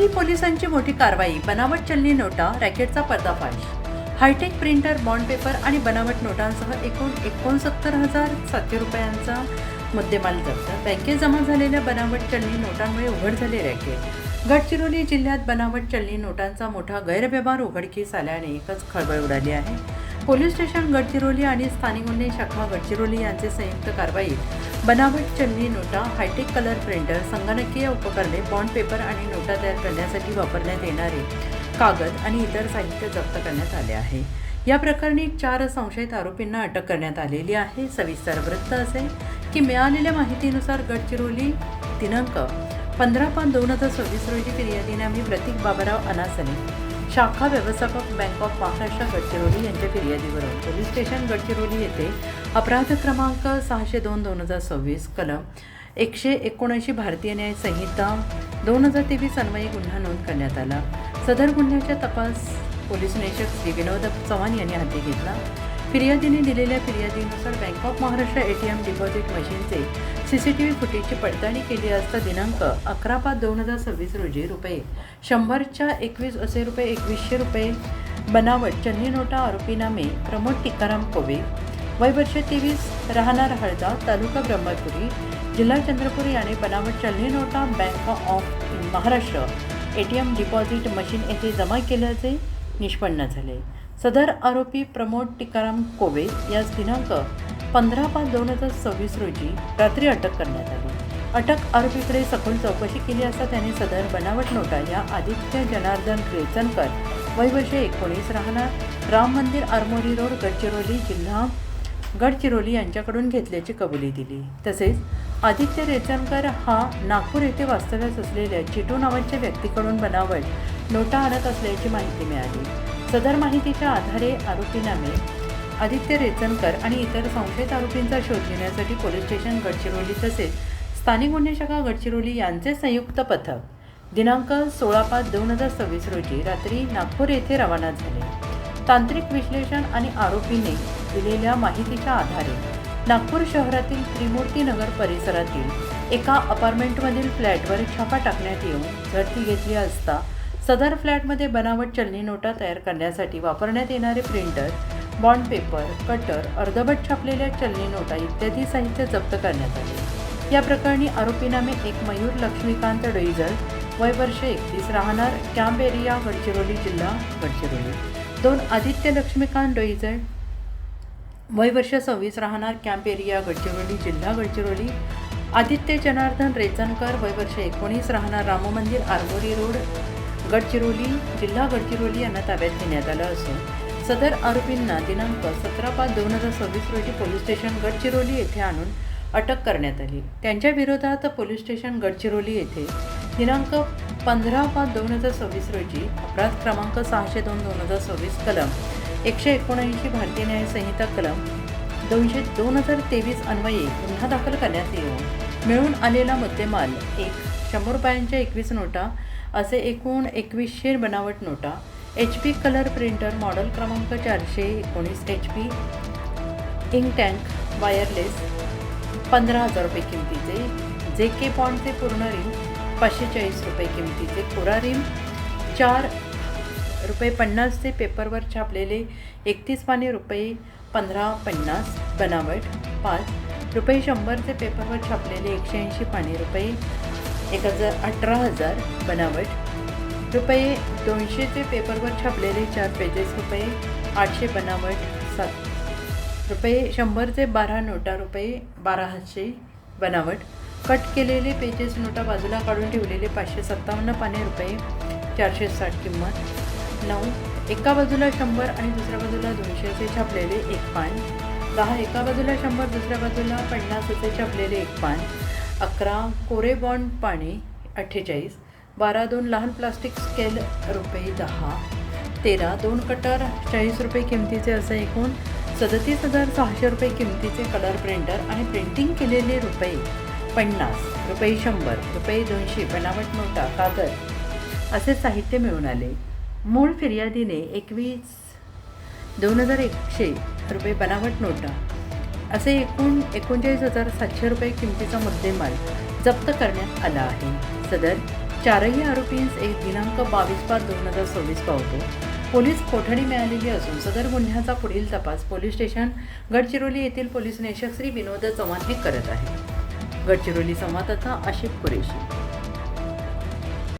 गडचिरोली पोलिसांची मोठी कारवाई, बनावट चलनी नोटा, रॅकेटचा पर्दाफाश. हायटेक प्रिंटर, बॉन्ड पेपर आणि बनावट नोटांसह एकूण 69,700 रुपयांचा मुद्देमाल जप्त. बँकेत जमा झालेल्या बनावट चलनी नोटांमुळे उघड झाले रॅकेट. गडचिरोली जिल्ह्यात बनावट चलनी नोटांचा मोठा गैरव्यवहार उघडकीस आल्याने एकच खळबळ उडाली आहे. पोलीस स्टेशन गडचिरोली आणि स्थानिक गुन्हे शाखा गडचिरोली यांचे संयुक्त कारवाईत बनावट चलनी नोटा, हायटेक कलर प्रिंटर, संगणकीय उपकरणे, बॉन्ड पेपर आणि नोटा तयार करण्यासाठी वापरण्यात येणारे कागद आणि इतर साहित्य जप्त करण्यात आले आहे. या प्रकरणी 4 संशयित आरोपींना अटक करण्यात आलेली आहे. सविस्तर वृत्त असे की मिळालेल्या माहितीनुसार गडचिरोली दिनांक 15/5/2026 रोजी फिर्यादीनामी प्रतीक बाबाराव अनासने, शाखा व्यवस्थापक, बँक ऑफ महाराष्ट्र गडचिरोली यांच्या फिर्यादीवरून पोलीस स्टेशन गडचिरोली येथे अपराध क्रमांक 602/2026 कलम 179 भारतीय न्याय संहिता 2023 अन्वये गुन्हा नोंद करण्यात आला. सदर गुन्ह्याचा तपास पोलीस निरीक्षक श्री विनोद चव्हाण यांनी हाती घेतला. फिर्यादीने दिलेल्या फिर्यादीनुसार bank of Maharashtra ATM deposit मशीनचे CCTV फुटेजची पडताळणी केली असता दिनांक 11/5/2026 रोजी ₹100च्या 21 असे ₹2100 बनावट चलनी नोटा आरोपी नामे प्रमोद टिकाराम कोवे, वय वर्ष 23, राहणार हळदा, तालुका ब्रह्मपुरी, जिल्हा चंद्रपूर याने बनावट चलनी नोटा bank of Maharashtra ATM deposit machine येथे जमा केल्याचे निष्पन्न झाले. सदर आरोपी प्रमोद टिकाराम कोवे यास दिनांक 15/5/2026 रोजी रात्री अटक करण्यात आली. अटक आरोपीकडे सखोल चौकशी केली असता त्याने सदर बनावट नोटा या आदित्य जनार्दन रेचनकर, वय वर्ष 19, राहणार राम मंदिर आरमोरी रोड गडचिरोली, जिल्हा गडचिरोली यांच्याकडून घेतल्याची कबुली दिली. तसेच आदित्य रेचनकर हा नागपूर येथे वास्तव्यास असलेल्या चिटू नावाच्या व्यक्तीकडून बनावट नोटा आणत असल्याची माहिती मिळाली. सदर माहितीच्या आधारे आरोपीनामे आदित्य रेचनकर आणि इतर संशयित आरोपींचा शोध घेण्यासाठी पोलीस स्टेशन गडचिरोली तसेच स्थानिक गुन्हे शाखा गडचिरोली यांचे संयुक्त पथक दिनांक 16/5/2026 रोजी रात्री नागपूर येथे रवाना झाले. तांत्रिक विश्लेषण आणि आरोपीने दिलेल्या माहितीच्या आधारे नागपूर शहरातील त्रिमूर्ती नगर परिसरातील एका अपार्टमेंटमधील फ्लॅटवर छापा टाकण्यात येऊन झडती घेतली असता सदर फ्लॅटमध्ये बनावट चलनी नोटा तयार करण्यासाठी वापरण्यात येणारे प्रिंटर, बॉन्ड पेपर, कटर, अर्धवट छापलेल्या चलनी नोटा इत्यादी साहित्य जप्त करण्यात आले. या प्रकरणी आरोपीनामे एक मयूर लक्ष्मीकांत डोईजळ, वय वर्ष 31, राहणार कॅम्प एरिया गडचिरोली, जिल्हा गडचिरोली. 2 आदित्य लक्ष्मीकांत डोईजळ, वय वर्ष 26, राहणार कॅम्प एरिया गडचिरोली, जिल्हा गडचिरोली. आदित्य जनार्दन रेचनकर, वय वर्ष 19, राहणार राम मंदिर आरमोरी रोड गडचिरोली, जिल्हा गडचिरोली यांना ताब्यात घेण्यात आलं असून सदर आरोपींना दिनांक 17/5/2026 रोजी पोलीस स्टेशन गडचिरोली येथे आणून अटक करण्यात आली. त्यांच्या विरोधात पोलीस स्टेशन गडचिरोली येथे दिनांक 15/5/2026 रोजी अपराध क्रमांक 602/2026 कलम 179 भारतीय न्याय संहिता कलम 2023 अन्वये गुन्हा दाखल करण्यात येऊन मिळून आलेला मुद्देमाल 100 रुपयांच्या 21 नोटा असे एकूण 2100 बनावट नोटा, HP कलर प्रिंटर मॉडेल क्रमांक 419 HP, इंक टँक वायरलेस 15,000 रुपये किमतीचे, JK पॉन्डचे पूर्ण रिम 540 रुपये किमतीचे, कोरा रिम 4.50 चे पेपरवर छापलेले 31 पाने ₹15.50 बनावट, 5 ₹100 चे पेपरवर छापलेले 180 पाने ₹18,000 बनावट, ₹200 चे पेपरवर छापलेले 4 पेजेस ₹800 बनावट, 7 ₹100 चे 12 नोटा ₹1200 बनावट, कट केलेले पेजेस नोटा बाजूला काढून ठेवलेले 557 पाने ₹460 किंमत, 9 एका बाजूला 100 आणि दुसऱ्या बाजूला 200 असे छापलेले 1 पान, 10 एका बाजूला 100 दुसऱ्या बाजूला 50 असे छापलेले 1 पान, 11 कोरे बॉन्ड पाने 48, 12 2 लहान प्लास्टिक स्केल ₹10, 13 2 कटर 40 रुपये किमतीचे असे एकूण 37,600 रुपये किमतीचे कलर प्रिंटर आणि प्रिंटिंग केलेले ₹50, ₹100, ₹200 बनावट नोटा, कागद असे साहित्य मिळून आले. मूळ फिर्यादीने 21,2100 रुपये बनावट नोटा असे एकूण 39,700 रुपये किमतीचा मुद्देमाल जप्त करण्यात आला आहे. सदर चारही आरोपींस एक दिनांक 22/5/2026 पावतो पोलीस कोठडी मिळालेली असून सदर गुन्ह्याचा पुढील तपास पोलीस स्टेशन गडचिरोली येथील पोलीस निरीक्षक श्री विनोद चव्हाण हे करत आहेत. गडचिरोली संवाददाता आशिफ कुरेशी.